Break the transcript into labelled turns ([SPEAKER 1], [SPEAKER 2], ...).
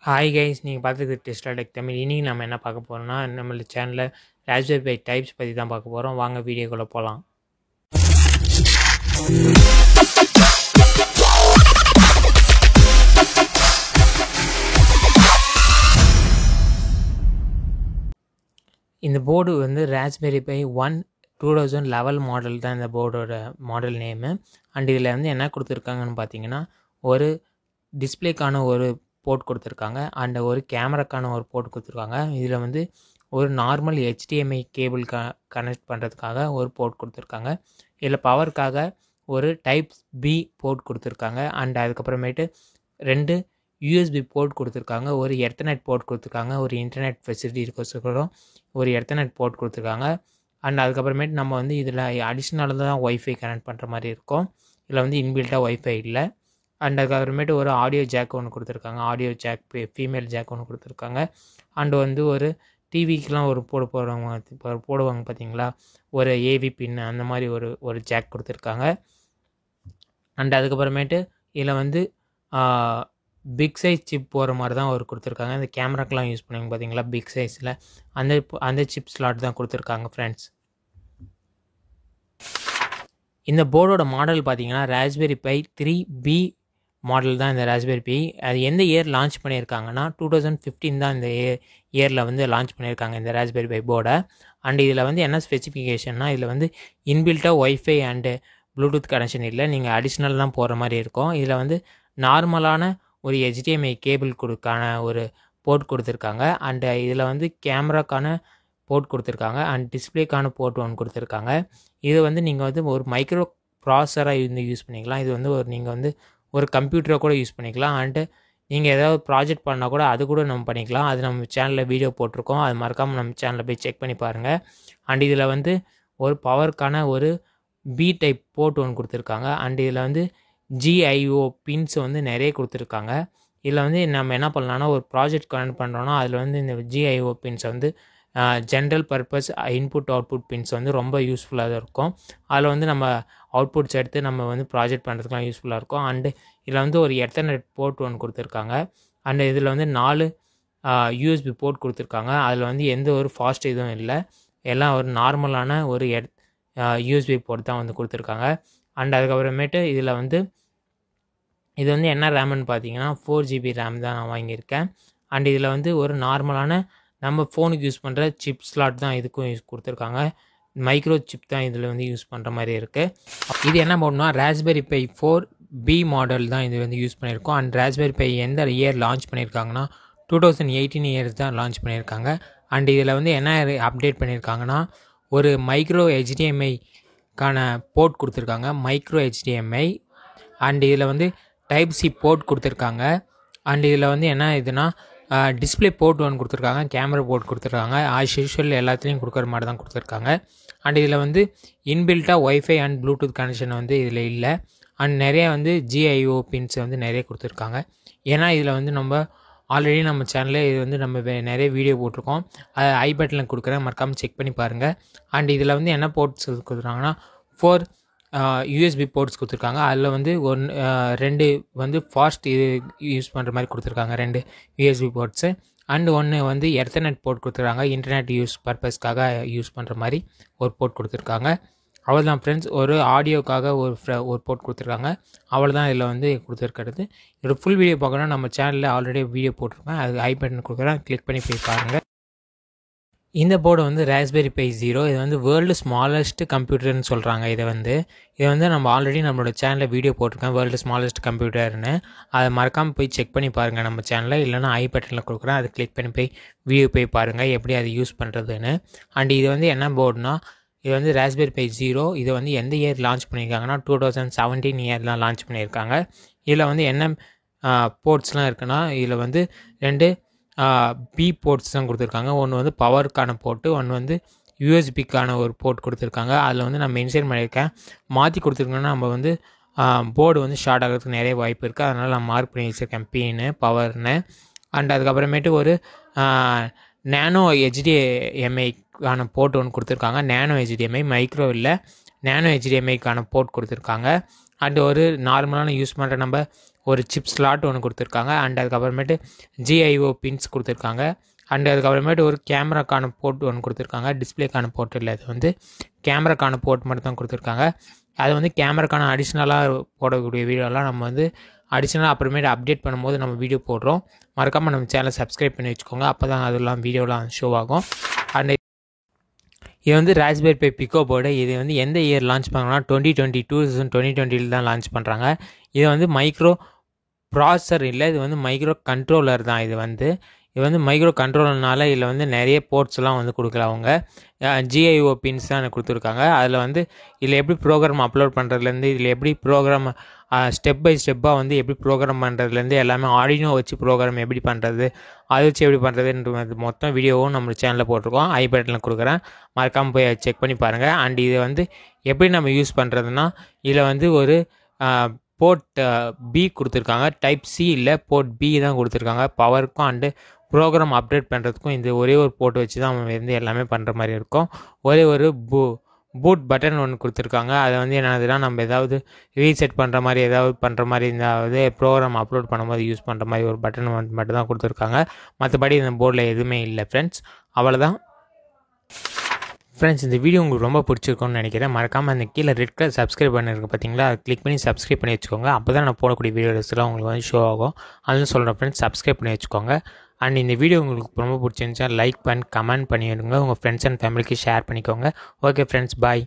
[SPEAKER 1] Hi guys, நீங்கள் பார்த்துக்கு Tesla tech Tamil. இனி நம்ம என்ன பார்க்க போகிறோம்னா, நம்மளோட சேனலில் ராஸ்பெரி பை டைப்ஸ் பற்றி தான் பார்க்க போகிறோம். வாங்க வீடியோக்குள்ளே போகலாம். இந்த போர்டு வந்து ராஸ்பெரி பை 2011 மாடல் தான் இந்த போர்டோட மாடல் நேமு. அண்ட் இதில் வந்து என்ன கொடுத்துருக்காங்கன்னு பார்த்தீங்கன்னா, ஒரு டிஸ்பிளேக்கான ஒரு போர்ட் கொடுத்துருக்காங்க அண்ட் ஒரு கேமராக்கான ஒரு போர்ட் கொடுத்துருக்காங்க. இதில் வந்து ஒரு நார்மல் HDMI கேபிள் கனெக்ட் பண்ணுறதுக்காக ஒரு போர்ட் கொடுத்துருக்காங்க. இதில் பவருக்காக ஒரு டைப் பி போர்ட் கொடுத்துருக்காங்க. அண்ட் அதுக்கப்புறமேட்டு 2 USB போர்ட் கொடுத்துருக்காங்க, ஒரு எர்த்தநெட் போர்ட் கொடுத்துருக்காங்க, ஒரு இன்டர்நெட் ஃபெசிலிட்டி இருக்கோம் ஒரு எர்த்தநெட் போர்ட் கொடுத்துருக்காங்க. அண்ட் அதுக்கப்புறமேட்டு நம்ம வந்து இதில் அடிஷ்னலாக தான் ஒய்ஃபை கனெக்ட் பண்ணுற மாதிரி இருக்கும். இதில் வந்து இன்பில்ட்டாக ஒய்ஃபை இல்லை. அண்ட் அதுக்கப்புறமேட்டு ஒரு ஆடியோ ஜாக் ஒன்று கொடுத்துருக்காங்க, ஆடியோ ஜாக் ஃபீமேல் ஜாக் ஒன்று கொடுத்துருக்காங்க. அண்டு வந்து ஒரு டிவிக்கெலாம் ஒரு போடுவாங்க பார்த்தீங்களா, ஒரு ஏவி பின் அந்த மாதிரி ஒரு ஜாக் கொடுத்துருக்காங்க. அண்ட் அதுக்கப்புறமேட்டு இதில் வந்து பிக் சைஸ் சிப் போகிற மாதிரி தான் ஒரு கொடுத்துருக்காங்க. இந்த கேமராக்கெலாம் யூஸ் பண்ணுவாங்க பார்த்தீங்களா பிக் சைஸில், அந்த சிப் ஸ்லாட் தான் கொடுத்துருக்காங்க ஃப்ரெண்ட்ஸ். இந்த போர்டோட மாடல் பார்த்தீங்கன்னா ராஸ்பெரி பை 3B மாடல் தான் இந்த ராஸ்பெரி பை. அது எந்த இயர் லான்ச் பண்ணியிருக்காங்கன்னா 2015 தான் இந்த இயரில் வந்து லான்ச் பண்ணியிருக்காங்க இந்த ராஸ்பெரி பை போர்டை. அண்ட் இதில் வந்து என்ன ஸ்பெசிஃபிகேஷன்னா, இதில் வந்து இன்பில்ட்டாக ஒய்ஃபை அண்டு ப்ளூடூத் கனெக்ஷன் இல்லை, நீங்கள் அடிஷ்னல் தான் போகிற மாதிரி இருக்கும். இதில் வந்து நார்மலான ஒரு HDMI கேபிள் ஒரு போர்ட் கொடுத்துருக்காங்க. அண்டு இதில் வந்து கேமராக்கான போர்ட் கொடுத்துருக்காங்க அண்ட் டிஸ்பிளேக்கான போர்ட் ஒன்று கொடுத்துருக்காங்க. இது வந்து நீங்கள் வந்து ஒரு மைக்ரோ ப்ராசராக வந்து யூஸ் பண்ணிக்கலாம். இது வந்து நீங்கள் வந்து ஒரு கம்ப்யூட்டரை கூட யூஸ் பண்ணிக்கலாம். அண்டு நீங்கள் ஏதாவது ப்ராஜெக்ட் பண்ணால் கூட அது கூட நம்ம பண்ணிக்கலாம். அது நம்ம சேனலில் வீடியோ போட்டிருக்கோம், அது மறக்காமல் நம்ம சேனலில் போய் செக் பண்ணி பாருங்கள். அண்ட் இதில் வந்து ஒரு பவருக்கான ஒரு பி டைப் போர்ட் ஒன்று கொடுத்துருக்காங்க. அண்ட் இதில் வந்து GIO பின்ஸ் வந்து நிறைய கொடுத்துருக்காங்க. இதில் வந்து நம்ம என்ன பண்ணலான்னா, ஒரு ப்ராஜெக்ட் கனெக்ட் பண்ணுறோன்னா அதில் வந்து இந்த GIO பின்ஸ் வந்து general purpose input output pins வந்து ரொம்ப யூஸ்ஃபுல்லாக தான் இருக்கும். அதில் வந்து நம்ம அவுட்புட்ஸ் எடுத்து நம்ம வந்து ப்ராஜெக்ட் பண்ணுறதுக்குலாம் யூஸ்ஃபுல்லாக இருக்கும். அண்டு இதில் வந்து ஒரு எர்த்தநெட் போர்ட் ஒன்று கொடுத்துருக்காங்க. அண்டு இதில் வந்து 4 USB போர்ட் கொடுத்துருக்காங்க. அதில் வந்து எந்த ஒரு ஃபாஸ்ட் இதுவும் இல்லை, எல்லாம் ஒரு நார்மலான ஒரு USB போர்ட் தான் வந்து கொடுத்துருக்காங்க. அண்ட் அதுக்கப்புறமேட்டு இதில் வந்து இது வந்து என்ன ரேம்னு பார்த்தீங்கன்னா 4GB ரேம் தான் நான் வாங்கியிருக்கேன். அண்ட் இதில் வந்து ஒரு நார்மலான நம்ம ஃபோனுக்கு யூஸ் பண்ணுற சிப் ஸ்லாட் தான் இதுக்கும் கொடுத்துருக்காங்க. மைக்ரோ சிப் தான் இதில் வந்து யூஸ் பண்ணுற மாதிரி இருக்குது. இது என்ன பண்ணணும்னா ராஸ்பெரி பை 4B மாடல் தான் இது வந்து யூஸ் பண்ணியிருக்கோம். அண்ட் ராஸ்பெரி பை எந்த இயர் லான்ச் பண்ணியிருக்காங்கன்னா 2018 இயர்ஸ் தான் லான்ச் பண்ணியிருக்காங்க. அண்ட் இதில் வந்து என்ன அப்டேட் பண்ணியிருக்காங்கன்னா, ஒரு மைக்ரோ HDMI-க்கான போர்ட் கொடுத்துருக்காங்க, மைக்ரோ HDMI. அண்ட் இதில் வந்து டைப் சி போர்ட் கொடுத்துருக்காங்க. அண்ட் இதில் வந்து என்ன இதுனா டிஸ்பிளே போர்ட் ஒன்று கொடுத்துருக்காங்க, கேமரா போர்ட் கொடுத்துருக்காங்க. ஆஸ் யூஷுவல் எல்லாத்துலேயும் கொடுக்குற மாதிரி தான் கொடுத்துருக்காங்க. அண்ட் இதில் வந்து இன்பில்ட்டாக ஒய்ஃபை அண்ட் ப்ளூடூத் கனெக்ஷன் வந்து இதில் இல்லை. அண்ட் நிறைய வந்து GIO பின்ஸ் வந்து நிறைய கொடுத்துருக்காங்க. ஏன்னா இதில் வந்து நம்ம ஆல்ரெடி நம்ம சேனலில் இது வந்து நம்ம நிறைய வீடியோ போட்டிருக்கோம், அது ஐ பட்டனில் கொடுக்குறேன், மறக்காமல் செக் பண்ணி பாருங்கள். அண்ட் இதில் வந்து என்ன போர்ட்ஸ் கொடுத்துருக்காங்கன்னா 4 USB போர்ட்ஸ் கொடுத்துருக்காங்க. அதில் வந்து 2 வந்து ஃபாஸ்ட் இது யூஸ் பண்ணுற மாதிரி கொடுத்துருக்காங்க, 2 USB போர்ட்ஸு. அண்டு 1 வந்து எர்த்தநெட் போர்ட் கொடுத்துருக்காங்க, இன்டர்நெட் யூஸ் பர்பஸ்க்காக யூஸ் பண்ணுற மாதிரி ஒரு போர்ட் கொடுத்துருக்காங்க. அவ்வளோதான் ஃப்ரெண்ட்ஸ், ஒரு ஆடியோக்காக ஒரு போர்ட் கொடுத்துருக்காங்க. அவ்வளோதான் இதில் வந்து கொடுத்துருக்கிறது. இதோட ஃபுல் வீடியோ பார்க்கணுன்னா நம்ம சேனலில் ஆல்ரெடி வீடியோ போட்டிருக்கேன், அது ஐ பட்டன் கொடுக்குறேன், கிளிக் பண்ணி போய் பாருங்கள். இந்த போர்டு வந்து ராஸ்பெரி பை 0. இது வந்து வேர்ல்டு ஸ்மாலஸ்ட் கம்ப்யூட்டர்னு சொல்கிறாங்க. இதை வந்து நம்ம ஆல்ரெடி நம்மளோட சேனலில் வீடியோ போட்டிருக்கேன், வேர்ல்டு ஸ்மாலஸ்ட் கம்ப்யூட்டர்னு. அதை மறக்காமல் போய் செக் பண்ணி பாருங்கள் நம்ம சேனலில், இல்லைனா ஐ பட்டனில் கொடுக்குறேன், அதை கிளிக் பண்ணி போய் வீடியோ போய் பாருங்கள் எப்படி அதை யூஸ் பண்ணுறதுன்னு. அண்ட் இது வந்து என்ன போர்டுனா, இது வந்து ராஸ்பெரி பை 0. இதை வந்து எந்த இயர் லான்ச் பண்ணியிருக்காங்கன்னா 2017 இயர்லாம் லான்ச் பண்ணியிருக்காங்க. இதில் வந்து என்ன போர்ட்ஸ்லாம் இருக்குன்னா, இதில் வந்து 2 B போர்ட்ஸ் தான் கொடுத்துருக்காங்க. ஒன்று வந்து பவருக்கான போர்ட்டு, ஒன்று வந்து USBக்கான ஒரு போர்ட் கொடுத்துருக்காங்க. அதில் வந்து நான் மென்ஷன் பண்ணியிருக்கேன், மாற்றி கொடுத்துருக்கோன்னா நம்ம வந்து போர்டு வந்து ஷார்ட் ஆகிறதுக்கு நிறைய வாய்ப்பு இருக்குது, அதனால் நான் மார்க் பண்ணி வச்சுருக்கேன் Pன்னு பவர்னு. அண்ட் அதுக்கப்புறமேட்டு ஒரு நேனோ HDMI-க்கான போர்ட் ஒன்று கொடுத்துருக்காங்க. நேனோ HDMI, மைக்ரோ இல்லை, நேனோ HDMI-க்கான போர்ட் கொடுத்துருக்காங்க. அண்டு ஒரு நார்மலான யூஸ் பண்ணுற நம்ம ஒரு சிப் ஸ்லாட் ஒன்று கொடுத்துருக்காங்க. அண்ட் அதுக்கப்புறமேட்டு ஜிஐஓ பின்ஸ் கொடுத்துருக்காங்க. அண்ட் அதுக்கப்புறமேட்டு ஒரு கேமராக்கான போர்ட் ஒன்று கொடுத்துருக்காங்க. டிஸ்பிளேக்கான போர்ட் இல்லை, அது வந்து கேமராக்கான போர்ட் மட்டும் தான் கொடுத்துருக்காங்க. அது வந்து கேமராக்கான அடிஷ்னலாக போடக்கூடிய வீடியோலாம் நம்ம வந்து அடிஷ்னலாக அப்புறமேட்டு அப்டேட் பண்ணும்போது நம்ம வீடியோ போடுறோம். மறக்காமல் நம்ம சேனலை சப்ஸ்கிரைப் பண்ணி வச்சுக்கோங்க. அப்போ தான் அதெல்லாம் வீடியோலாம் ஷோ ஆகும். அண்ட் இது வந்து ராஸ்பெரி பை பிகோ போர்டு. இது வந்து எந்த இயர் லான்ச் பண்ணாங்கன்னா 2020 தான் லான்ச் பண்ணுறாங்க. இது வந்து மைக்ரோ ப்ராசஸர் இல்லை, இது வந்து மைக்ரோ கண்ட்ரோலர் தான். இது வந்து மைக்ரோ கண்ட்ரோலர்னால இதில் வந்து நிறைய போர்ட்ஸ்லாம் வந்து கொடுக்கல. அவங்க ஜிஐஓ பின்ஸ் தான் எனக்கு கொடுத்துருக்காங்க. அதில் வந்து இதில் எப்படி ப்ரோக்ராம் அப்லோட் பண்ணுறதுலேருந்து, இதில் எப்படி ப்ரோக்ராம் ஸ்டெப் பை ஸ்டெப்பாக வந்து எப்படி ப்ரோக்ராம் பண்ணுறதுலேருந்து எல்லாமே ஆர்டினோ வச்சு ப்ரோக்ராம் எப்படி பண்ணுறது, அதை வச்சு எப்படி பண்ணுறதுன்ற மொத்தம் வீடியோவும் நம்ம சேனலில் போட்டிருக்கோம். ஐ பட்டனில் கொடுக்குறேன், மறக்காமல் போய் செக் பண்ணி பாருங்கள். அண்ட் இது வந்து எப்படி நம்ம யூஸ் பண்ணுறதுனா, இதில் வந்து ஒரு போர்ட் பி கொடுத்துருக்காங்க. டைப் சி இல்லை, போர்ட் பி தான் கொடுத்துருக்காங்க. பவருக்கும் அண்டு ப்ரோக்ராம் அப்டேட் பண்ணுறதுக்கும் இந்த ஒரே ஒரு போர்ட் வச்சு தான் நம்ம வந்து எல்லாமே பண்ணுற மாதிரி இருக்கும். ஒரே ஒரு பூட் பட்டன் ஒன்று கொடுத்துருக்காங்க. அதை வந்து என்னதுன்னா, நம்ம ஏதாவது ரீசெட் பண்ணுற மாதிரி ஏதாவது பண்ணுற மாதிரி இந்த ப்ரோக்ராம் அப்லோட் பண்ணும்போது யூஸ் பண்ணுற மாதிரி ஒரு பட்டன் மட்டும் தான் கொடுத்துருக்காங்க. மற்றபடி இந்த போர்டில் எதுவுமே இல்லை ஃப்ரெண்ட்ஸ். அவ்வளோதான் ஃப்ரெண்ட்ஸ். இந்த வீடியோ உங்களுக்கு ரொம்ப பிடிச்சிருக்கும்னு நினைக்கிறேன். மறக்காமல் அந்த கீழே ரெட் கலர் சப்ஸ்கிரைப் பண்ணிருக்கு பார்த்தீங்களா, அதை கிளிக் பண்ணி சப்ஸ்கிரைப் பண்ணி வச்சுக்கோங்க. அப்போ தான் நான் போடக்கூடிய வீடியோஸ்லாம் உங்களுக்கு வந்து ஷோ ஆகும். அதுவும் சொல்கிறேன் ஃப்ரெண்ட்ஸ், சப்ஸ்கிரைப் பண்ணி வச்சுக்கோங்க. அண்ட் இந்த வீடியோ உங்களுக்கு ரொம்ப பிடிச்சிருந்துச்சா லைக் பண்ணி கமெண்ட் பண்ணிவிடுங்க. உங்கள் ஃப்ரெண்ட்ஸ் அண்ட் ஃபேமிலிக்கு ஷேர் பண்ணிக்கோங்க. ஓகே ஃப்ரெண்ட்ஸ், பாய்.